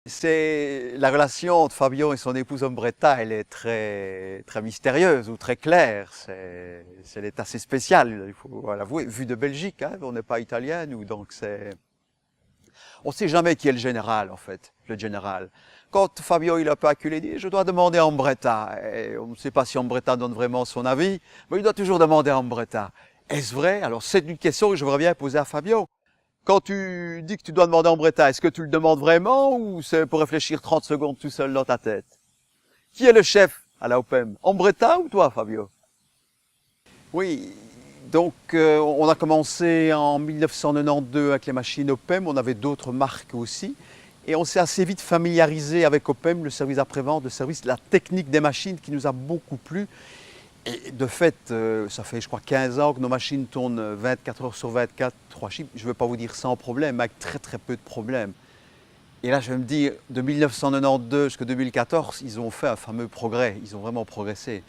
C'est la relation entre Fabio et son épouse Ombretta, elle est très, très mystérieuse ou très claire. Elle est assez spéciale, il faut l'avouer. Vu de Belgique, hein, on n'est pas italien, nous, donc c'est. On ne sait jamais qui est le général, en fait, le général. Quand Fabio il a un peu acculé, il dit je dois demander à Ombretta. Et on ne sait pas si Ombretta donne vraiment son avis, mais il doit toujours demander à Ombretta. Est-ce vrai? Alors c'est une question que je voudrais bien poser à Fabio. Quand tu dis que tu dois demander à Ombretta, est-ce que tu le demandes vraiment ou c'est pour réfléchir 30 secondes tout seul dans ta tête? Qui est le chef à la OPEM? Ombretta ou toi, Fabio? Oui, donc on a commencé en 1992 avec les machines OPEM, on avait d'autres marques aussi. Et on s'est assez vite familiarisé avec OPEM, le service après-vente, le service, la technique des machines qui nous a beaucoup plu. Et de fait, ça fait je crois 15 ans que nos machines tournent 24 heures sur 24, 3 chiffres. Je ne veux pas vous dire sans problème, mais avec très très peu de problèmes. Et là, je vais me dire, de 1992 jusqu'à 2014, ils ont fait un fameux progrès, ils ont vraiment progressé.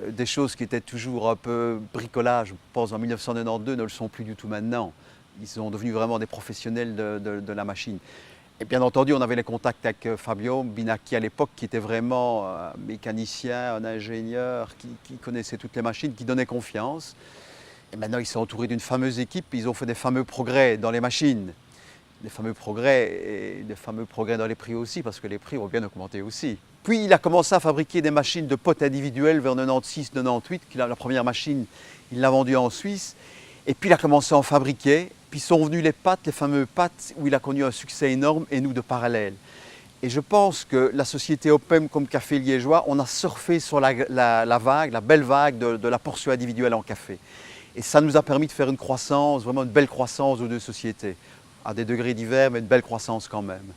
Des choses qui étaient toujours un peu bricolage, je pense en 1992, ne le sont plus du tout maintenant. Ils sont devenus vraiment des professionnels de la machine. Et bien entendu, on avait les contacts avec Fabio Binacchi à l'époque, qui était vraiment un mécanicien, un ingénieur, qui connaissait toutes les machines, qui donnait confiance. Et maintenant, ils sont entourés d'une fameuse équipe, ils ont fait des fameux progrès dans les machines. Des fameux progrès et des fameux progrès dans les prix aussi, parce que les prix ont bien augmenté aussi. Puis il a commencé à fabriquer des machines de potes individuelles vers 96-98, la première machine, il l'a vendue en Suisse. Et puis il a commencé à en fabriquer, puis sont venus les pattes, les fameux pattes, où il a connu un succès énorme, et nous de parallèle. Et je pense que la société OPEM comme Café Liégeois, on a surfé sur la vague, la belle vague de la portion individuelle en café. Et ça nous a permis de faire une croissance, vraiment une belle croissance aux deux sociétés, à des degrés divers, mais une belle croissance quand même.